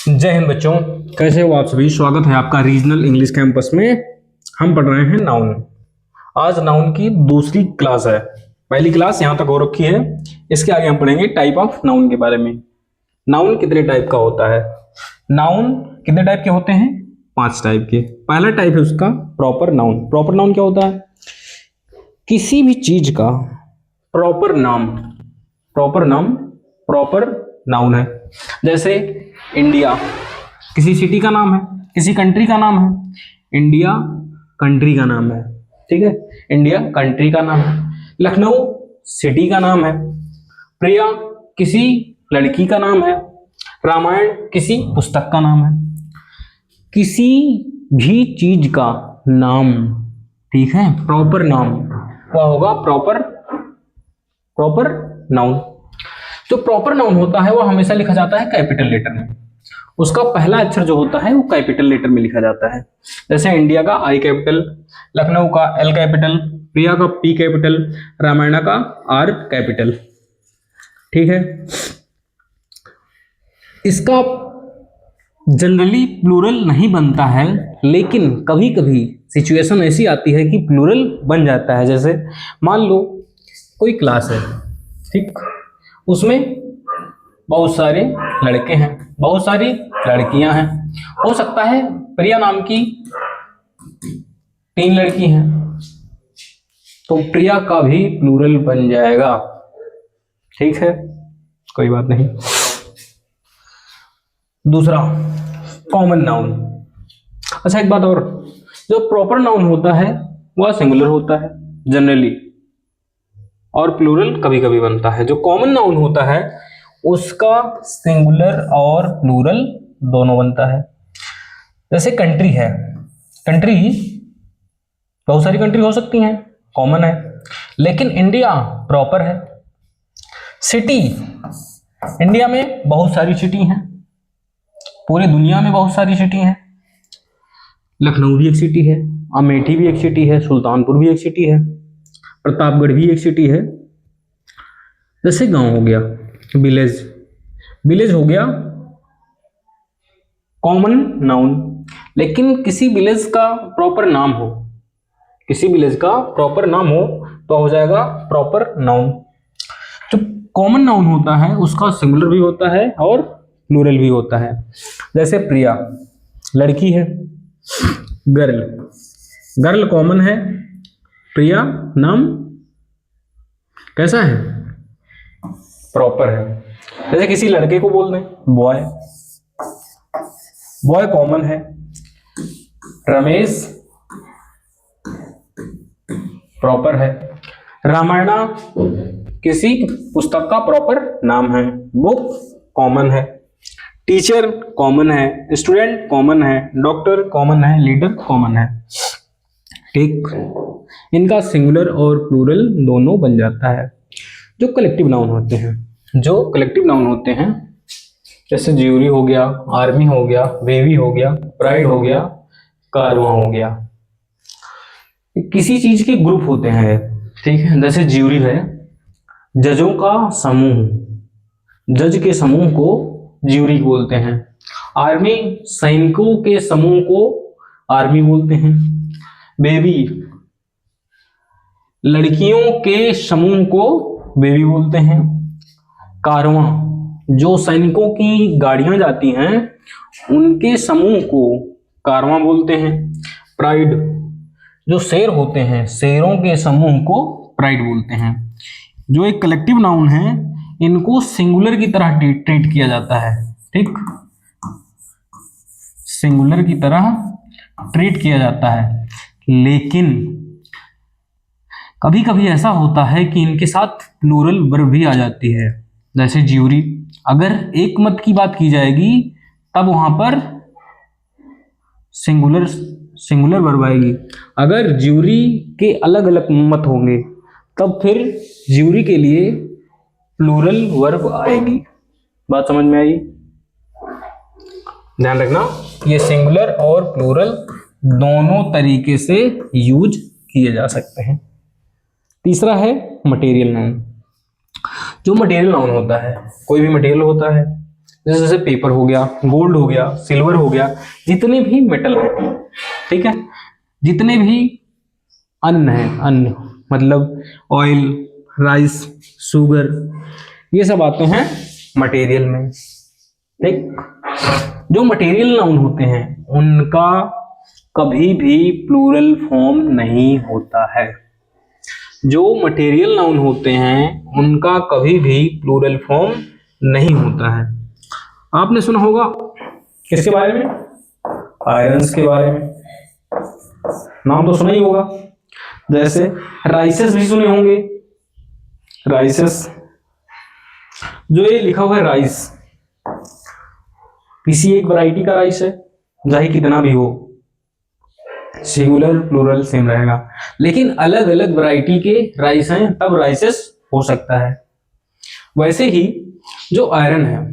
जय हिंद बच्चों, कैसे हो आप सभी। स्वागत है आपका रीजनल इंग्लिश कैंपस में। हम पढ़ रहे हैं नाउन। आज नाउन की दूसरी क्लास है। पहली क्लास यहां तक हो रखी है। इसके आगे हम पढ़ेंगे टाइप ऑफ नाउन के बारे में। नाउन कितने टाइप का होता है। नाउन कितने टाइप के होते हैं? 5 टाइप के। पहला टाइप है उसका प्रॉपर नाउन। प्रॉपर नाउन क्या होता है? किसी भी चीज का प्रॉपर नाम, प्रॉपर नाम प्रॉपर नाउन है। जैसे इंडिया किसी सिटी का नाम है, किसी कंट्री का नाम है। इंडिया कंट्री का नाम है, ठीक है। इंडिया कंट्री का नाम है। लखनऊ सिटी का नाम है। प्रिया किसी लड़की का नाम है। रामायण किसी पुस्तक का नाम है। किसी भी चीज का नाम, ठीक है, प्रॉपर नाम क्या होगा? Proper noun. जो प्रॉपर नाउन होता है वो हमेशा लिखा जाता है कैपिटल लेटर में। उसका पहला अक्षर जो होता है वो कैपिटल लेटर में लिखा जाता है। जैसे इंडिया का आई कैपिटल, लखनऊ का एल कैपिटल, प्रिया का पी कैपिटल, रामायण का आर कैपिटल, ठीक है। इसका जनरली प्लूरल नहीं बनता है, लेकिन कभी कभी सिचुएशन ऐसी आती है कि प्लूरल बन जाता है। जैसे मान लो कोई क्लास है, ठीक, उसमें बहुत सारे लड़के हैं, बहुत सारी लड़कियां हैं। हो सकता है प्रिया नाम की 3 लड़की हैं, तो प्रिया का भी प्लूरल बन जाएगा, ठीक है, कोई बात नहीं। दूसरा कॉमन नाउन। अच्छा एक बात और, जो प्रॉपर नाउन होता है वह सिंगुलर होता है जनरली, और प्लूरल कभी कभी बनता है। जो कॉमन नाउन होता है उसका सिंगुलर और प्लूरल दोनों बनता है। जैसे कंट्री है, कंट्री बहुत सारी कंट्री हो सकती हैं, कॉमन है, लेकिन इंडिया प्रॉपर है। सिटी, इंडिया में बहुत सारी सिटी हैं, पूरी दुनिया में बहुत सारी सिटी हैं। लखनऊ भी एक सिटी है, अमेठी भी एक सिटी है, सुल्तानपुर भी एक सिटी है, प्रतापगढ़ भी एक सिटी है। जैसे गांव हो गया, विलेज, विलेज हो गया कॉमन नाउन। लेकिन किसी विलेज का प्रॉपर नाम हो, किसी विलेज का प्रॉपर नाम हो तो हो जाएगा प्रॉपर नाउन। जो कॉमन नाउन होता है उसका सिंगुलर भी होता है और प्लूरल भी होता है। जैसे प्रिया लड़की है, गर्ल, गर्ल कॉमन है, प्रिया नाम कैसा है? प्रॉपर है। जैसे किसी लड़के को बोल दें बॉय, बॉय कॉमन है। रमेश प्रॉपर है। रामायणा किसी पुस्तक का प्रॉपर नाम है। बुक कॉमन है। टीचर कॉमन है। स्टूडेंट कॉमन है। डॉक्टर कॉमन है। लीडर कॉमन है, ठीक। इनका सिंगुलर और प्लूरल दोनों बन जाता है। जो कलेक्टिव नाउन होते हैं, जो कलेक्टिव नाउन होते हैं, जैसे ज्यूरी हो गया, आर्मी हो गया, बेबी हो गया, प्राइड हो गया, कारवां हो गया, किसी चीज के ग्रुप होते हैं, ठीक है। जैसे ज्यूरी है जजों का समूह, जज के समूह को ज्यूरी बोलते हैं। आर्मी सैनिकों के समूह को आर्मी बोलते हैं। बेबी लड़कियों के समूह को बेबी बोलते हैं। कारवां जो सैनिकों की गाड़ियां जाती हैं उनके समूह को कारवां बोलते हैं। प्राइड जो शेर होते हैं, शेरों के समूह को प्राइड बोलते हैं। जो एक कलेक्टिव नाउन है इनको सिंगुलर की तरह ट्रीट किया जाता है, ठीक, सिंगुलर की तरह ट्रीट किया जाता है। लेकिन कभी कभी ऐसा होता है कि इनके साथ प्लूरल वर्ब भी आ जाती है। जैसे ज्यूरी, अगर एक मत की बात की जाएगी तब वहां पर सिंगुलर वर्ब आएगी। अगर ज्यूरी के अलग अलग मत होंगे तब फिर ज्यूरी के लिए प्लूरल वर्ब आएगी। बात समझ में आई? ध्यान रखना, ये सिंगुलर और प्लूरल दोनों तरीके से यूज किए जा सकते हैं। तीसरा है मटेरियल नाउन। जो मटेरियल नाउन होता है, कोई भी मटेरियल होता है जैसे जैसे पेपर हो गया, गोल्ड हो गया, सिल्वर हो गया, जितने भी मेटल हैं, ठीक है, जितने भी अन्न है, अन्न मतलब ऑयल, राइस, शुगर, ये सब आते हैं मटेरियल में। ठीक, जो मटेरियल नाउन होते हैं उनका कभी भी प्लूरल फॉर्म नहीं होता है। जो मटेरियल नाउन होते हैं उनका कभी भी प्लूरल फॉर्म नहीं होता है। आपने सुना होगा किसके बारे में? आयरन्स के बारे में, नाम तो सुना ही होगा। जैसे राइसेस भी सुने होंगे, राइसेस, जो ये लिखा हुआ है राइस, किसी एक वैरायटी का राइस है, चाहे कितना भी हो, सिंगुलर प्लूरल सेम रहेगा। लेकिन अलग अलग वैरायटी के राइस हैं तब राइसेस हो सकता है। वैसे ही जो आयरन है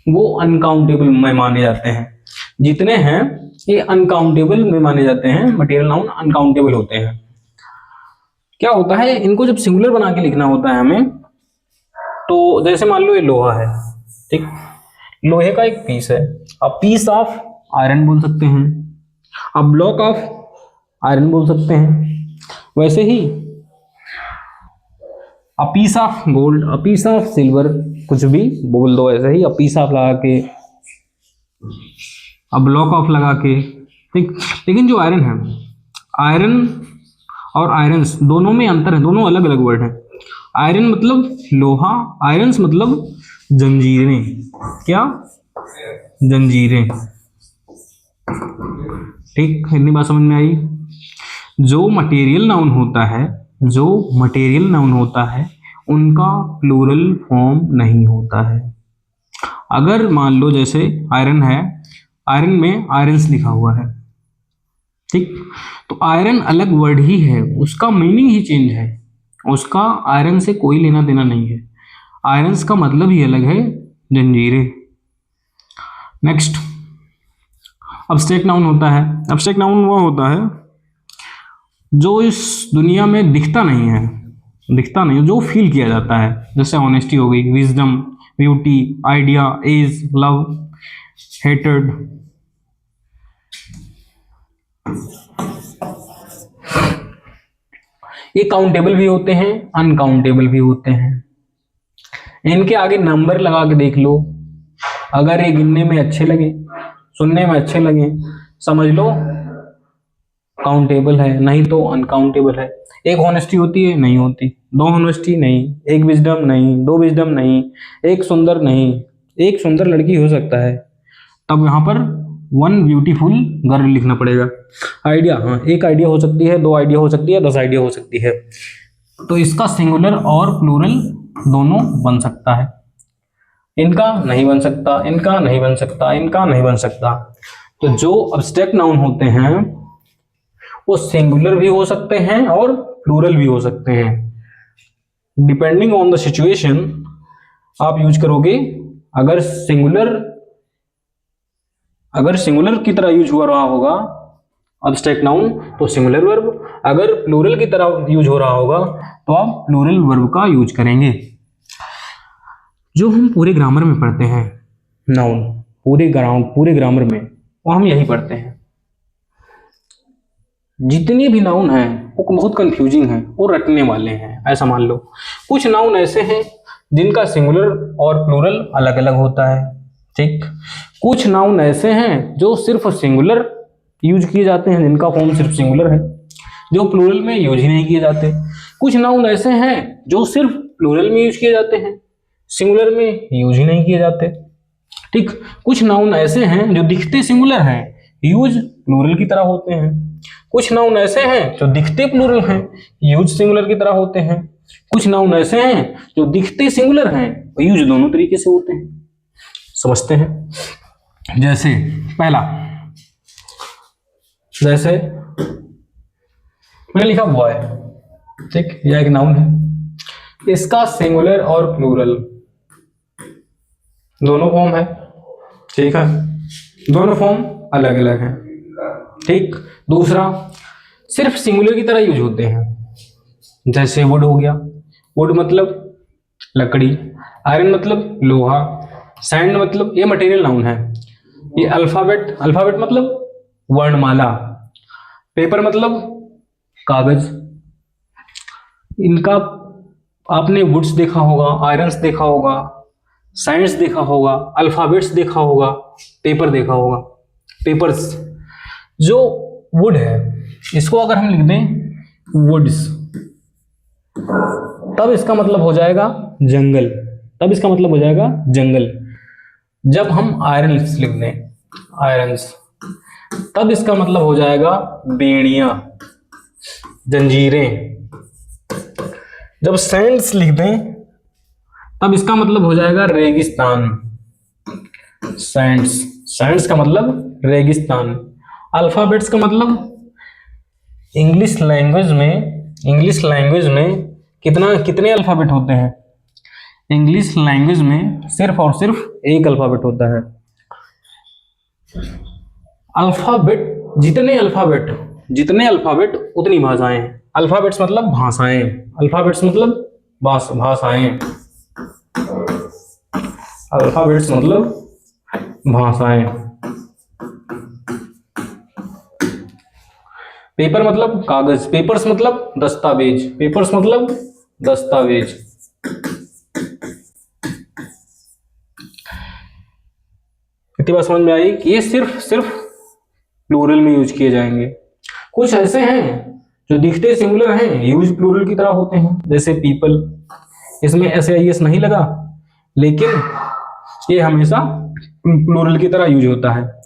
वो अनकाउंटेबल में माने जाते हैं, जितने हैं ये अनकाउंटेबल में माने जाते हैं, मटेरियल नाउन अनकाउंटेबल होते हैं। क्या होता है, इनको जब सिंगुलर बना के लिखना होता है हमें, तो जैसे मान लो ये लोहा है, ठीक, लोहे का एक पीस है, अब पीस ऑफ आयरन बोल सकते हैं, अब ब्लॉक ऑफ आयरन बोल सकते हैं। वैसे ही a piece of gold, a piece of silver, कुछ भी बोल दो ऐसे ही, अ पीस ऑफ लगा के, अ ब्लॉक ऑफ लगा के, ठीक। लेकिन जो आयरन है, आयरन और आयरन्स दोनों में अंतर है, दोनों अलग अलग वर्ड हैं। आयरन मतलब लोहा, आयरन्स मतलब जंजीरें। क्या? जंजीरें। ठीक, इतनी बात समझ में आई। जो मटेरियल नाउन होता है, जो मटेरियल नाउन होता है उनका प्लूरल फॉर्म नहीं होता है। अगर मान लो जैसे आयरन है, आयरन में आयरन्स लिखा हुआ है, ठीक, तो आयरन अलग वर्ड ही है, उसका मीनिंग ही चेंज है, उसका आयरन से कोई लेना देना नहीं है। आयरन्स का मतलब ही अलग है, जंजीरें। नेक्स्ट, अब्स्ट्रैक्ट नाउन होता है। अब्स्ट्रैक्ट नाउन वो होता है जो इस दुनिया में दिखता नहीं है, दिखता नहीं है, जो फील किया जाता है। जैसे ऑनेस्टी हो गई, wisdom, beauty, idea, age, love, hated. ये काउंटेबल भी होते हैं, अनकाउंटेबल भी होते हैं। इनके आगे नंबर लगा के देख लो, अगर ये गिनने में अच्छे लगे, सुनने में अच्छे लगे, समझ लो काउंटेबल है, नहीं तो अनकाउंटेबल है। एक ऑनेस्टी होती है, नहीं होती। दो ऑनेस्टी नहीं, एक विजडम नहीं, दो विजडम नहीं, एक सुंदर नहीं, एक सुंदर लड़की हो सकता है, तब यहाँ पर वन ब्यूटीफुल गर्ल लिखना पड़ेगा। आइडिया, हाँ, एक आइडिया हो सकती है, दो आइडिया हो सकती है, 10 आइडिया हो सकती है, तो इसका सिंगुलर और प्लूरल दोनों बन सकता है। इनका नहीं बन सकता, इनका नहीं बन सकता, इनका नहीं बन सकता। तो जो अब्स्ट्रैक्ट नाउन होते हैं वो सिंगुलर भी हो सकते हैं और प्लूरल भी हो सकते हैं, डिपेंडिंग ऑन द सिचुएशन आप यूज करोगे। अगर सिंगुलर की तरह यूज हो रहा होगा अब्स्ट्रैक्ट नाउन तो सिंगुलर वर्ब, अगर प्लूरल की तरह यूज हो रहा होगा तो आप प्लूरल वर्ब का यूज करेंगे। जो हम पूरे ग्रामर में पढ़ते हैं नाउन, पूरे ग्रामर में वो हम यही पढ़ते हैं। जितने भी नाउन हैं वो बहुत कंफ्यूजिंग हैं, वो रटने वाले हैं, ऐसा मान लो। कुछ नाउन ऐसे हैं जिनका सिंगुलर और प्लूरल अलग अलग होता है, ठीक। कुछ नाउन ऐसे हैं जो सिर्फ सिंगुलर यूज किए जाते हैं, जिनका फॉर्म सिर्फ सिंगुलर है, जो प्लूरल में यूज ही नहीं किए जाते। कुछ नाउन ऐसे हैं जो सिर्फ प्लूरल में यूज किए जाते हैं, सिंगुलर में यूज ही नहीं किए जाते, ठीक। कुछ नाउन ऐसे हैं जो दिखते सिंगुलर हैं, यूज प्लूरल की तरह होते हैं। कुछ नाउन ऐसे हैं जो दिखते प्लूरल हैं, यूज सिंगुलर की तरह होते हैं। कुछ नाउन ऐसे हैं जो दिखते सिंगुलर हैं, यूज दोनों तरीके से होते हैं। समझते हैं। जैसे पहला, जैसे मैंने लिखा बॉय, ठीक, यह एक नाउन है, इसका सिंगुलर और प्लूरल दोनों फॉर्म है, ठीक है, दोनों फॉर्म अलग अलग हैं, ठीक। दूसरा, सिर्फ सिंगुलर की तरह यूज होते हैं, जैसे वुड हो गया, वुड मतलब लकड़ी, आयरन मतलब लोहा, सैंड मतलब ये मटेरियल नाउन है। ये अल्फाबेट, अल्फाबेट मतलब वर्णमाला। पेपर मतलब कागज। इनका आपने वुड्स देखा होगा, आयरन्स देखा होगा, साइंस देखा होगा, अल्फाबेट्स देखा होगा, पेपर देखा होगा। पेपर्स, जो वुड है इसको अगर हम लिख दें वुड्स, तब इसका मतलब हो जाएगा जंगल। तब इसका मतलब हो जाएगा जंगल। जब हम आयरन लिख दें आयरन्स, तब इसका मतलब हो जाएगा बेड़ियां, जंजीरें। जब सैंड्स लिख दें तब इसका मतलब हो जाएगा रेगिस्तान। सैंड्स, सैंड्स का मतलब रेगिस्तान। अल्फाबेट्स का मतलब इंग्लिश लैंग्वेज में कितने अल्फाबेट होते हैं? इंग्लिश लैंग्वेज में सिर्फ और सिर्फ एक अल्फाबेट होता है। अल्फाबेट, जितने अल्फाबेट उतनी भाषाएं। अल्फाबेट्स मतलब भाषाएं, अल्फाबेट्स मतलब भाषाएं, अल्फाबेट्स मतलब भाषाएं। पेपर मतलब कागज, पेपर्स मतलब दस्तावेज, पेपर्स मतलब दस्तावेज। इतनी बात समझ में आई कि ये सिर्फ प्लूरल में यूज किए जाएंगे। कुछ ऐसे हैं जो दिखते सिंगुलर हैं, यूज प्लूरल की तरह होते हैं, जैसे पीपल। इसमें एस नहीं लगा, लेकिन ये हमेशा प्लूरल की तरह यूज होता है।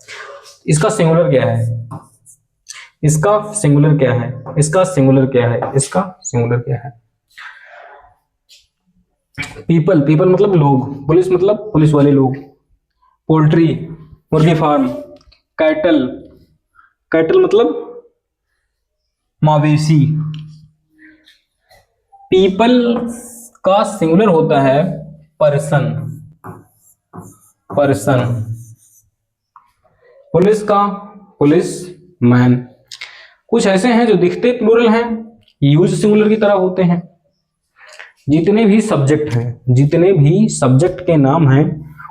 इसका सिंगुलर क्या है? इसका सिंगुलर क्या है? इसका सिंगुलर क्या है? इसका सिंगुलर क्या है? पीपल, पीपल मतलब लोग। पुलिस मतलब पुलिस वाले लोग। पोल्ट्री, मुर्गी फार्म। कैटल, कैटल मतलब मवेशी। पीपल का सिंगुलर होता है पर्सन, पर्सन। पुलिस का पुलिस मैन। कुछ ऐसे हैं जो दिखते प्लूरल हैं, यूज सिंगुलर की तरह होते हैं। जितने भी सब्जेक्ट हैं, जितने भी सब्जेक्ट के नाम हैं,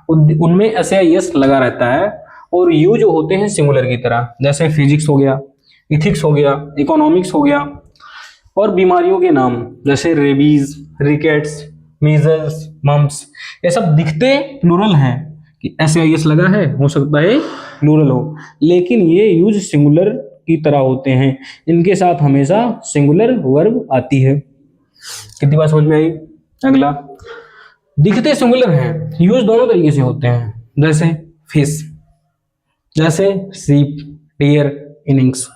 उनमें एस लगा रहता है और यूज होते हैं सिंगुलर की तरह। जैसे फिजिक्स हो गया, इथिक्स हो गया, इकोनॉमिक्स हो गया। और बीमारियों के नाम जैसे रेबीज, रिकेट्स, मीजल्स, मम्प्स, ये सब दिखते प्लूरल हैं कि एस लगा है, हो सकता है प्लूरल हो, लेकिन ये यूज सिंगुलर की तरह होते हैं। इनके साथ हमेशा सिंगुलर वर्ब आती है। कितनी बात समझ में आई? अगला, दिखते सिंगुलर हैं, यूज दोनों तरीके से होते हैं। जैसे फिश, जैसे सीप, डियर, इनिंग्स।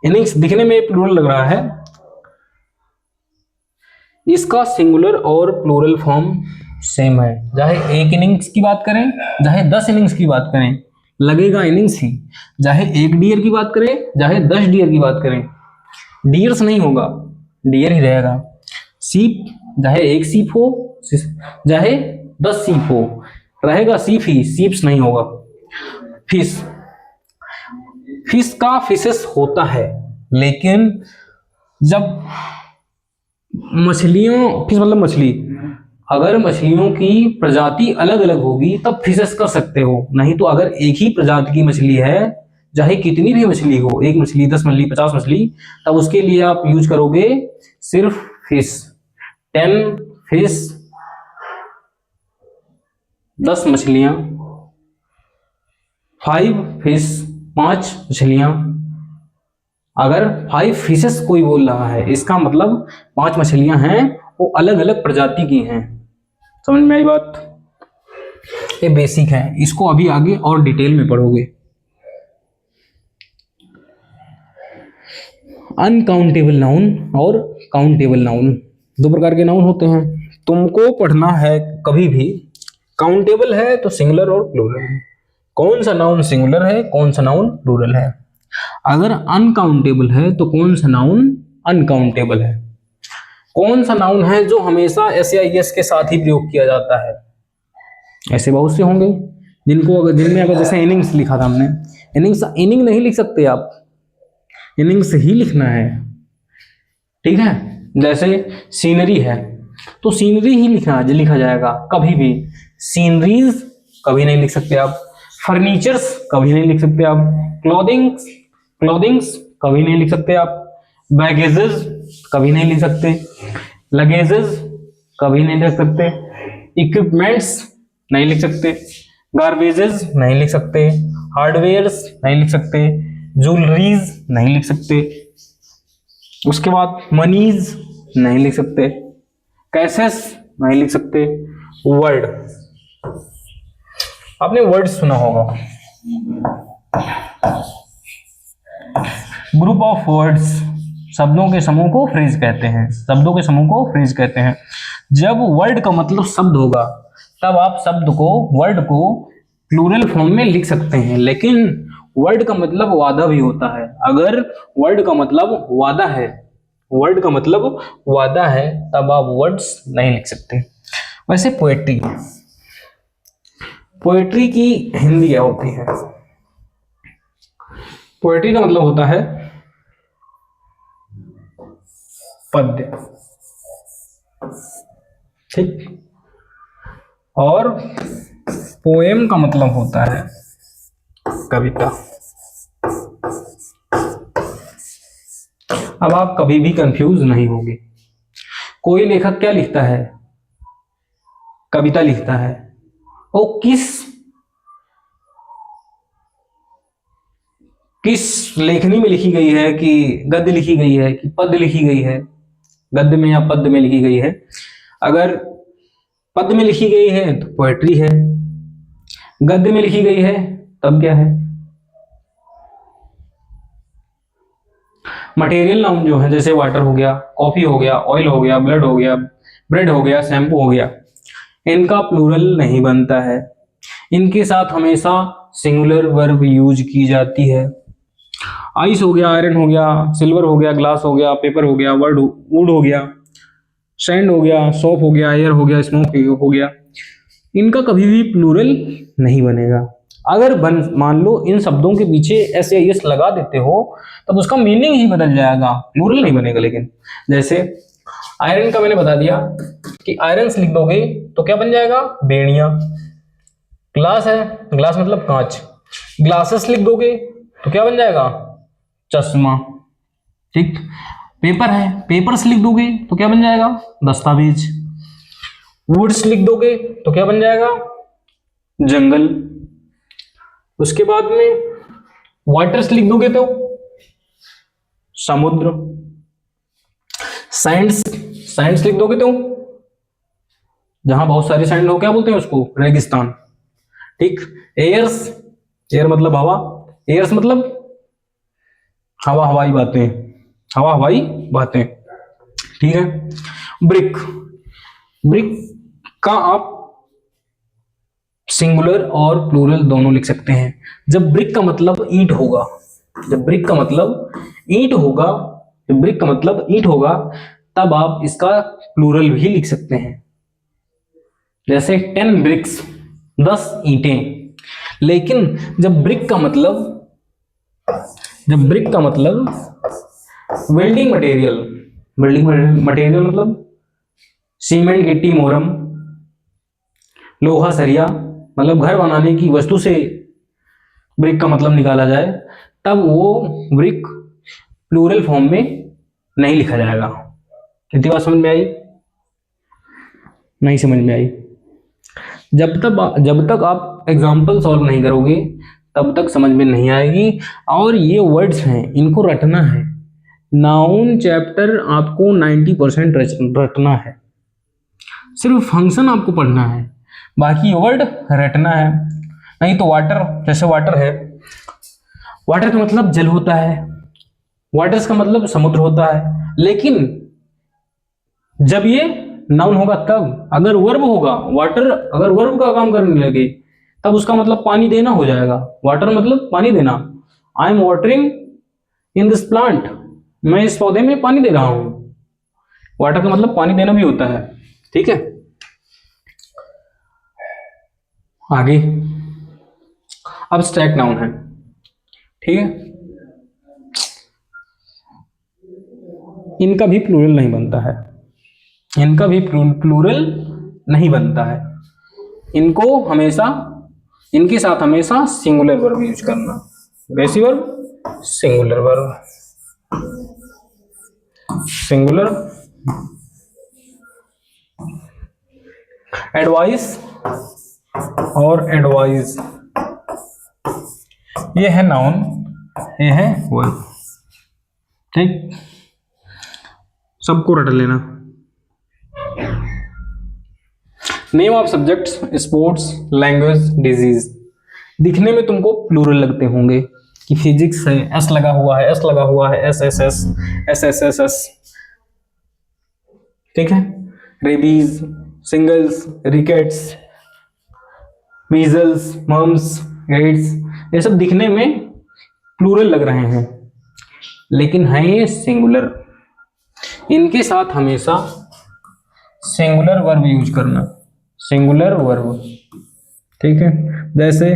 इनिंग्स दिखने में प्लूरल लग रहा है, इसका सिंगुलर और प्लूरल फॉर्म सेम है। चाहे एक इनिंग्स की बात करें, चाहे 10 इनिंग्स की बात करें, लगेगा इनिंग्स ही। चाहे एक डियर की बात करें, चाहे 10 डियर की बात करें, डियर्स नहीं होगा, डियर ही रहेगा। सीप, चाहे एक सीप हो, चाहे 10 सीप हो, रहेगा सीप ही, सीप्स नहीं होगा। फिश, फिश का फिशेस होता है, लेकिन जब मछलियों, फिश मतलब मछली, अगर मछलियों की प्रजाति अलग अलग होगी तब फिशेस कर सकते हो, नहीं तो अगर एक ही प्रजाति की मछली है, चाहे कितनी भी मछली हो, एक मछली, 10 मछली, 50 मछली, तब उसके लिए आप यूज करोगे सिर्फ फिश। 10 फिश, 10 मछलियां। 5 फिश, 5 मछलियां। अगर 5 फिशेस कोई बोल रहा है, इसका मतलब 5 मछलियां हैं, वो अलग अलग प्रजाति की हैं। समझ में आई बात? ये बेसिक है, इसको अभी आगे और डिटेल में पढ़ोगे। अनकाउंटेबल नाउन और काउंटेबल नाउन, दो प्रकार के नाउन होते हैं। तुमको पढ़ना है कभी भी, काउंटेबल है तो सिंगुलर और प्लूरल है, कौन सा नाउन सिंगुलर है, कौन सा नाउन प्लूरल है। अगर अनकाउंटेबल है तो कौन सा नाउन अनकाउंटेबल है, कौन सा नाउन है जो हमेशा एस या एस के साथ ही प्रयोग किया जाता है। ऐसे बहुत से होंगे जिनमें अगर जैसे इनिंग्स लिखा था हमने, इनिंग नहीं लिख सकते आप, इनिंग्स ही लिखना है, ठीक है। जैसे सीनरी है तो सीनरी ही लिखा जाएगा, कभी भी सीनरीज कभी नहीं लिख सकते आप। फर्नीचर्स कभी नहीं लिख सकते आप। क्लोथिंग्स कभी नहीं लिख सकते आप। बैगेजेस कभी नहीं लिख सकते। लगेजेस कभी नहीं लिख सकते। इक्विपमेंट्स नहीं लिख सकते। गार्बेजेस नहीं लिख सकते। हार्डवेयर्स नहीं लिख सकते। ज्वेलरीज नहीं लिख सकते। उसके बाद मनीज नहीं लिख सकते। कैसेस नहीं लिख सकते। वर्ड, आपने वर्ड सुना होगा, ग्रुप ऑफ वर्ड्स, शब्दों के समूह को फ्रेज कहते हैं। शब्दों के समूह को फ्रेज कहते हैं। जब वर्ड का मतलब शब्द होगा तब आप शब्द को, वर्ड को प्लूरल फॉर्म में लिख सकते हैं, लेकिन वर्ड का मतलब वादा भी होता है। अगर वर्ड का मतलब वादा है, वर्ड का मतलब वादा है, तब आप वर्ड्स नहीं लिख सकते। वैसे पोएट्री, पोएट्री की हिंदी क्या होती है? पोएट्री का मतलब होता है पद्य, ठीक। और पोएम का मतलब होता है कविता। अब आप कभी भी कंफ्यूज नहीं होंगे। कोई लेखक क्या लिखता है? कविता लिखता है। वो किस लेखनी में लिखी गई है, कि गद्य लिखी गई है, कि पद्य लिखी गई है? गद्य में या पद्य में लिखी गई है। अगर पद्य में लिखी गई है तो पोएट्री है, गद्य में लिखी गई है तब क्या है? मटेरियल नाउन जो है, जैसे वाटर हो गया, कॉफी हो गया, ऑयल हो गया, ब्लड हो गया, ब्रेड हो गया, शैम्पू हो गया, इनका प्लूरल नहीं बनता है। इनके साथ हमेशा सिंगुलर वर्ब यूज की जाती है। आइस हो गया, आयरन हो गया, सिल्वर हो गया, ग्लास हो गया, पेपर हो गया, वुड हो गया, सैंड हो गया, सोप हो गया, एयर हो गया, स्मोक हो गया, इनका कभी भी प्लूरल नहीं बनेगा। अगर मान लो इन शब्दों के पीछे एस या एस लगा देते हो तब उसका मीनिंग ही बदल जाएगा, प्लूरल नहीं बनेगा। लेकिन जैसे आयरन का मैंने बता दिया कि आयरन्स लिख दोगे तो क्या बन जाएगा? बेड़ियां। ग्लास है, ग्लास मतलब कांच, ग्लासेस लिख दोगे तो क्या बन जाएगा? चश्मा, ठीक। पेपर है, पेपर्स लिख दोगे तो क्या बन जाएगा? दस्तावेज। वुड्स लिख दोगे तो क्या बन जाएगा? जंगल। उसके बाद में वाटर्स लिख दोगे तो समुद्र। सैंड्स लिख दोगे तो जहां बहुत सारी सैंड हो, क्या बोलते हैं उसको? रेगिस्तान, ठीक। एयर मतलब हवा, एयर्स मतलब हवाई बातें, ठीक है। ब्रिक का आप सिंगुलर और प्लूरल दोनों लिख सकते हैं। जब ब्रिक का मतलब ईंट होगा, तब आप इसका प्लूरल भी लिख सकते हैं। जैसे 10 ब्रिक्स, 10 ईंटें। लेकिन जब ब्रिक का मतलब बिल्डिंग मटेरियल मतलब सीमेंट, गिट्टी, मोरम, लोहा, सरिया, मतलब घर बनाने की वस्तु से ब्रिक का मतलब निकाला जाए, तब वो ब्रिक प्लूरल फॉर्म में नहीं लिखा जाएगा। कितनी बात समझ में आई? नहीं समझ में आई? जब तक आप एग्जाम्पल सॉल्व नहीं करोगे तब तक समझ में नहीं आएगी। और ये वर्ड्स हैं, इनको रटना है। नाउन चैप्टर आपको 90% रटना है, सिर्फ फंक्शन आपको पढ़ना है, बाकी वर्ड रटना है। नहीं तो वाटर, जैसे वाटर है, वाटर का मतलब जल होता है, वाटर्स का मतलब समुद्र होता है। लेकिन जब ये नाउन होगा तब, अगर वर्ब होगा, वाटर अगर वर्ब का काम करने लगे तब उसका मतलब पानी देना हो जाएगा। वाटर मतलब पानी देना। I am watering in this plant, मैं इस पौधे में पानी दे रहा हूं। वाटर का मतलब पानी देना भी होता है, ठीक है। आगे अब्स्ट्रैक्ट नाउन है, ठीक है। इनका भी प्लूरल नहीं बनता है, इनको हमेशा इनके साथ हमेशा सिंगुलर वर्ब यूज करना। कैसी verb? Singular verb, singular. Advice और एडवाइज, ये है नाउन, ये है वर्ब। ठीक, सबको रट लेना। Name of subjects, sports, language, disease. दिखने में तुमको प्लूरल लगते होंगे कि फिजिक्स है, एस लगा हुआ है, एस लगा हुआ है, S S S S S S S. ठीक है, rabies, shingles, rickets, measles, mumps, AIDS, ये सब दिखने में प्लूरल लग रहे हैं, लेकिन है ये सिंगुलर। इनके साथ हमेशा सिंगुलर वर्ब यूज करना, सिंगुलर वर्ब। ठीक है, जैसे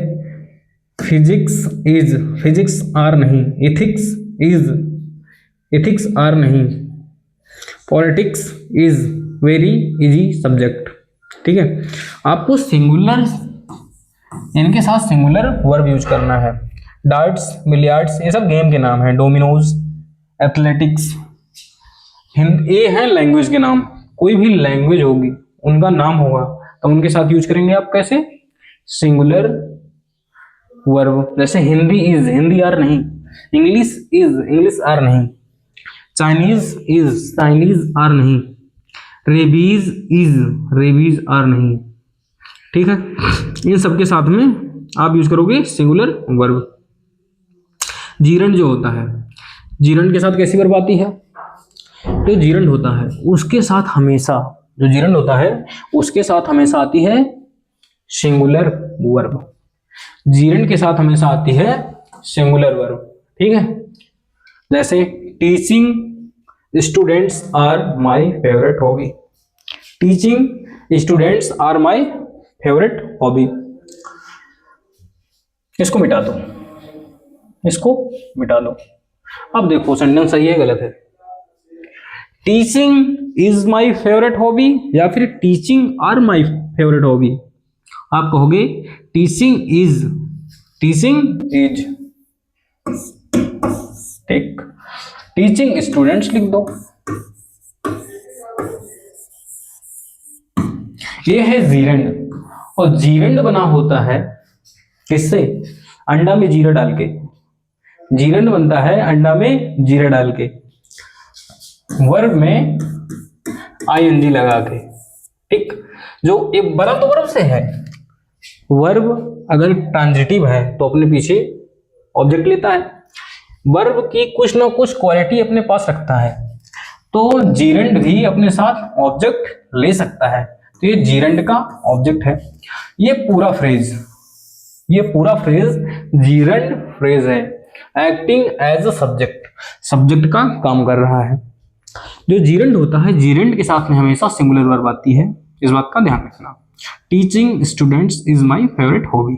फिजिक्स इज, फिजिक्स आर नहीं, इथिक्स इज, इथिक्स आर नहीं, politics is very easy subject. ठीक है, आपको सिंगुलर, इनके साथ सिंगुलर वर्ब यूज करना है। डार्ट्स, बिलियर्ड्स, ये सब गेम के नाम है। डोमिनोज, एथलेटिक्स, ये है लैंग्वेज के नाम। कोई भी लैंग्वेज होगी उनका नाम होगा तो उनके साथ यूज करेंगे आप कैसे? Singular verb. जैसे हिंदी इज, हिंदी आर नहीं, इंग्लिश इज, इंग्लिश आर नहीं, चाइनीज इज, चाइनीज आर नहीं, रेबीज इज, रेबीज आर नहीं। ठीक है, इन सबके साथ में आप यूज करोगे सिंगुलर वर्ब। जीरंड जो होता है, जीरंड के साथ कैसी वर्ब आती है? जो जीरंड होता है उसके साथ हमेशा, जो जीरंड होता है उसके साथ हमेशा आती है सिंगुलर वर्ब। जीरंड के साथ हमेशा आती है सिंगुलर वर्ब। ठीक है, जैसे teaching students are my favourite hobby, teaching students are my favourite hobby. इसको मिटा दो, इसको मिटा दो। अब देखो सेंटेंस सही है गलत है? Teaching is my favourite hobby या फिर teaching are my favourite hobby? आप कहोगे टीचिंग इज, टीचिंग इज। ठीक, टीचिंग स्टूडेंट्स लिख दो। ये है जीरंड, और जीरंड बना होता है किससे? अंडा में जीरा डाल के। जीरंड बनता है अंडा में जीरा डाल के, वर्ब में आईएनजी लगा के। ठीक, जो एक बना तो वर्ब से है, वर्ब अगर ट्रांजिटिव है तो अपने पीछे ऑब्जेक्ट लेता है। वर्ब की कुछ ना कुछ क्वालिटी अपने पास रखता है, तो जीरंड भी अपने साथ ऑब्जेक्ट ले सकता है। तो ये जीरंड का ऑब्जेक्ट है। ये पूरा फ्रेज, ये पूरा फ्रेज जीरंड फ्रेज है, acting as a subject, subject का काम कर रहा है। जो जीरंड होता है, जीरंड के साथ में हमेशा सिंगुलर वर्ब आती है, इस बात का ध्यान रखना। Teaching students is my favourite hobby.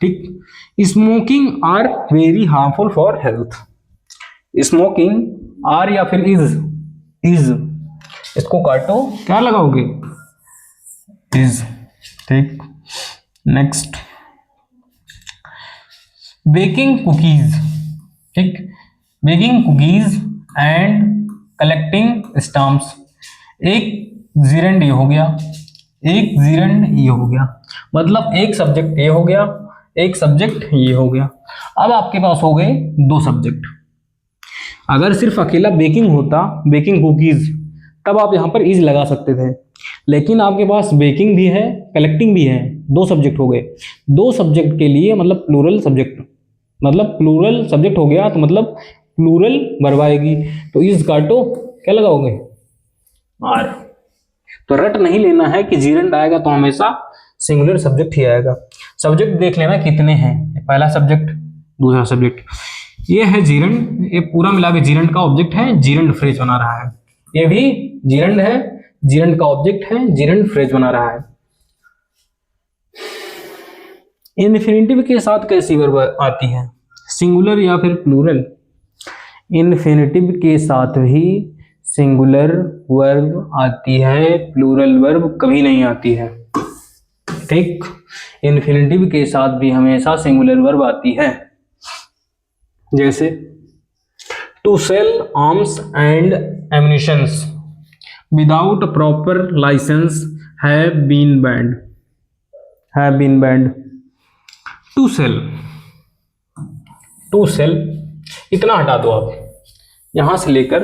ठीक, smoking are very harmful for health. Smoking are या फिर इज, इसको काटो, क्या लगाओगे? इज। ठीक, नेक्स्ट, बेकिंग कुकीज। ठीक, baking cookies and collecting stamps. एक जीरंड ये हो गया, एक जीरंड ये हो गया, मतलब एक सब्जेक्ट ये हो गया, एक सब्जेक्ट ये हो गया। अब आपके पास हो गए दो सब्जेक्ट। अगर सिर्फ अकेला बेकिंग होता, बेकिंग कुकीज, तब आप यहां पर इज लगा सकते थे, लेकिन आपके पास बेकिंग भी है, कलेक्टिंग भी है, दो सब्जेक्ट हो गए। दो सब्जेक्ट के लिए मतलब प्लूरल सब्जेक्ट, मतलब प्लूरल सब्जेक्ट हो गया तो मतलब प्लूरल वर्ब आएगी। तो इज काटो, क्या लगाओगे? आर। तो रट नहीं लेना है कि जीरंड आएगा तो हमेशा सिंगुलर सब्जेक्ट ही आएगा। सब्जेक्ट देख लेना कितने हैं, पहला सब्जेक्ट, दूसरा सब्जेक्ट। ये है जीरंड, ये पूरा मिला के जीरंड का ऑब्जेक्ट है, जीरंड फ्रेज बना रहा है। ये भी जीरंड है, जीरंड का ऑब्जेक्ट है, जीरंड फ्रेज बना रहा है। इन्फिनिटिव के साथ कैसी वर्ब आती है? सिंगुलर या फिर प्लूरल? इन्फिनिटिव के साथ भी सिंगुलर वर्ब आती है, प्लूरल वर्ब कभी नहीं आती है। ठीक, इन्फिनेटिव के साथ भी हमेशा सिंगुलर वर्ब आती है। जैसे to sell arms and ammunitions without proper licence have been banned. To sell इतना हटा दो आप, यहां से लेकर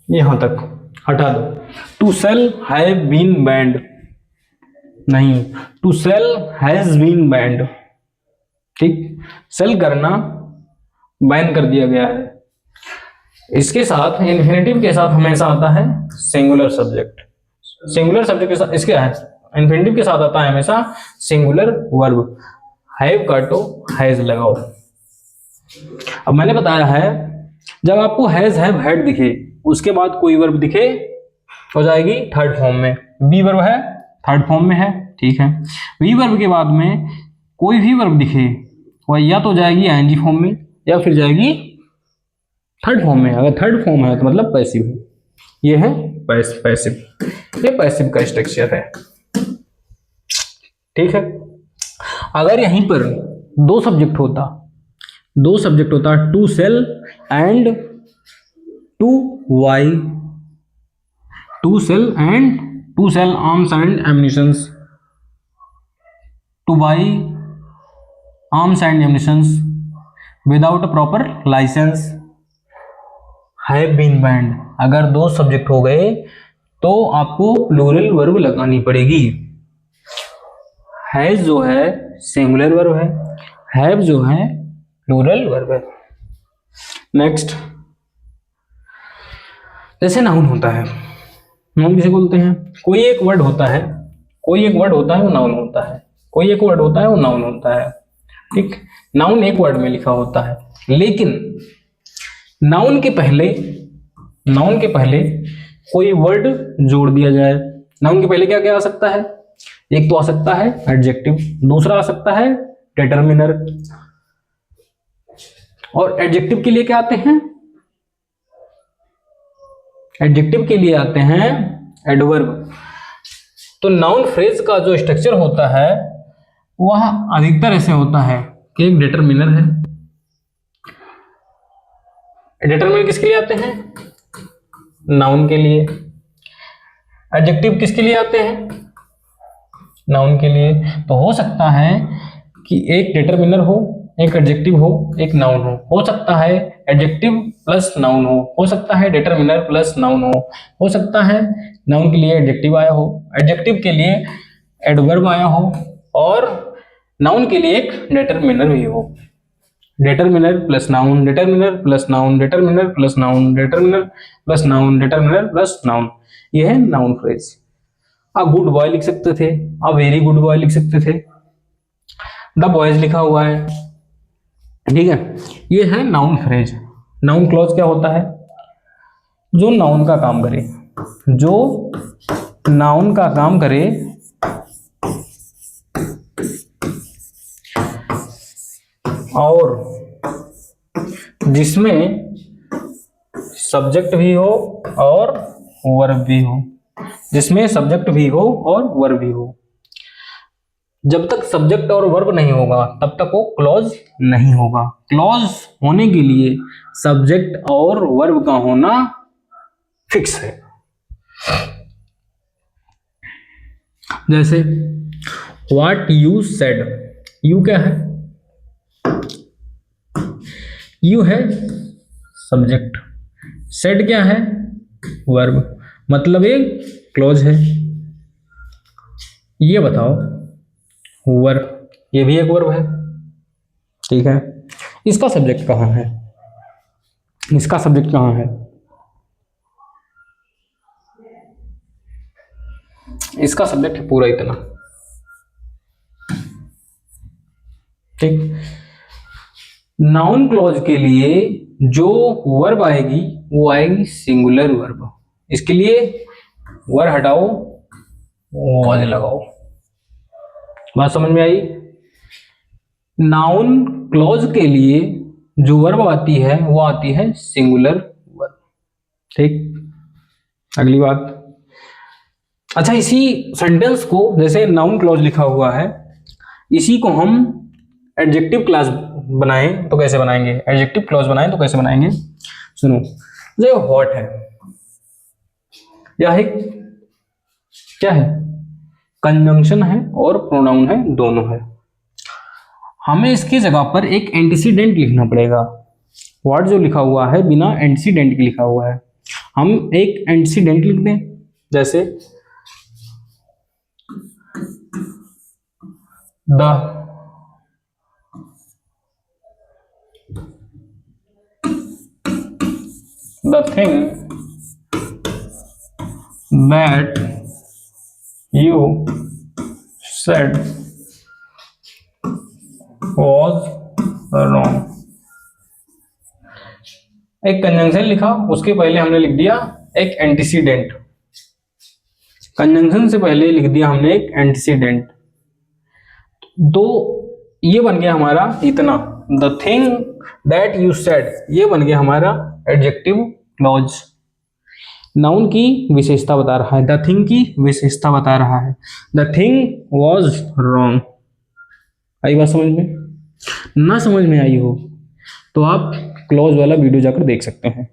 यहां तक हटा दो। To sell have been banned नहीं, to sell has been banned. ठीक, सेल करना बैन कर दिया गया है। इसके साथ इन्फिनेटिव के साथ हमेशा आता है सिंगुलर सब्जेक्ट। सिंगुलर सब्जेक्ट के साथ इसके है इन्फिनेटिव के साथ आता है हमेशा सिंगुलर वर्ब। हैव काटो, हैज लगाओ। अब मैंने बताया है जब आपको हैज हैव हैड दिखे उसके बाद कोई वर्ब दिखे हो जाएगी थर्ड फॉर्म में। बी वर्ब है थर्ड फॉर्म में है, ठीक है। वी वर्ब के बाद में कोई भी वर्ब दिखे वह या तो जाएगी आईएनजी फॉर्म में या फिर जाएगी थर्ड फॉर्म में। अगर थर्ड फॉर्म है तो मतलब पैसिव है। ये है पैसिव, ये पैसिव का स्ट्रक्चर है, ठीक है। अगर यहीं पर दो सब्जेक्ट होता to sell and to buy, to sell arms and ammunitions, to buy arms and ammunitions without a proper licence have been banned. अगर दो सब्जेक्ट हो गए तो आपको प्लूरल वर्ब लगानी पड़ेगी। हैज जो है सिंगुलर वर्ब है, हैव जो है प्लूरल वर्ब है। नेक्स्ट, जैसे नाउन होता है, नाउन किसे बोलते हैं? कोई एक वर्ड होता है वो नाउन होता है, कोई एक वर्ड होता है वो नाउन होता है, ठीक। नाउन एक वर्ड में लिखा होता है, लेकिन नाउन के पहले कोई वर्ड जोड़ दिया जाए। नाउन के पहले क्या क्या आ सकता है? एक तो आ सकता है एडजेक्टिव, दूसरा आ सकता है डिटरमिनर, और एडजेक्टिव के लिए क्या आते हैं? एडजेक्टिव के लिए आते हैं एडवर्ब। तो नाउन फ्रेज का जो स्ट्रक्चर होता है वह अधिकतर ऐसे होता है कि एक डिटरमिनर है। डिटरमिनर किसके लिए आते हैं? नाउन के लिए। एडजेक्टिव किसके लिए आते हैं? नाउन के लिए। तो हो सकता है कि एक डिटरमिनर हो, एक एडजेक्टिव हो, एक नाउन हो सकता है एडजेक्टिव प्लस नाउन हो सकता है डिटरमिनर प्लस नाउन हो सकता है नाउन के लिए एडजेक्टिव आया हो, एडजेक्टिव के लिए एडवर्ब आया हो, और नाउन के लिए एक डिटरमिनर भी हो। Determiner plus noun, determiner plus noun, determiner plus noun, determiner plus noun, determiner plus noun, ये है नाउन फ्रेज। आप गुड बॉय लिख सकते थे, आप वेरी गुड बॉय लिख सकते थे, द बॉयज लिखा हुआ है, ठीक है। ये है नाउन फ्रेज। नाउन क्लॉज क्या होता है? जो नाउन का काम करे, जो नाउन का काम करे और जिसमें सब्जेक्ट भी हो और वर्ब भी हो, जिसमें सब्जेक्ट भी हो और वर्ब भी हो। जब तक सब्जेक्ट और वर्ब नहीं होगा तब तक वो क्लॉज नहीं होगा। क्लॉज होने के लिए सब्जेक्ट और वर्ब का होना फिक्स है। जैसे व्हाट यू सेड, यू क्या है? यू है सब्जेक्ट, सेड क्या है? वर्ब, मतलब ये क्लॉज है। ये बताओ वर्ब, ये भी एक वर्ब है, ठीक है। इसका सब्जेक्ट कहाँ है? इसका सब्जेक्ट कहाँ है? इसका सब्जेक्ट है पूरा इतना, ठीक। नाउन क्लॉज के लिए जो वर्ब आएगी वो आएगी सिंगुलर वर्ब। इसके लिए वर्ब हटाओ, वाज लगाओ। बात समझ में आई? नाउन क्लॉज के लिए जो वर्ब आती है वो आती है सिंगुलर वर्ब। ठीक, अगली बात। अच्छा, इसी सेंटेंस को जैसे नाउन क्लॉज लिखा हुआ है, इसी को हम एडजेक्टिव क्लॉज बनाएं तो कैसे बनाएंगे? एडजेक्टिव क्लॉज बनाएं तो कैसे बनाएंगे? सुनो, जो हॉट है, यह एक क्या है? कंजंक्शन है और प्रोनाउन है, दोनों है। हमें इसकी जगह पर एक एंटीसीडेंट लिखना पड़ेगा। व्हाट जो लिखा हुआ है बिना एंटीसीडेंट के लिखा हुआ है, हम एक एंटीसीडेंट लिख दें, जैसे the thing that you said was wrong। एक कंजंक्शन लिखा, उसके पहले हमने लिख दिया एक एंटीसीडेंट। कंजंक्शन से पहले लिख दिया हमने एक एंटीसीडेंट, तो ये बन गया हमारा इतना, the thing that you said, ये बन गया हमारा एडजेक्टिव क्लॉज। नाउन की विशेषता बता रहा है, द थिंग की विशेषता बता रहा है। The thing was wrong. आई बात समझ में? ना समझ में आई हो तो आप क्लॉज वाला वीडियो जाकर देख सकते हैं।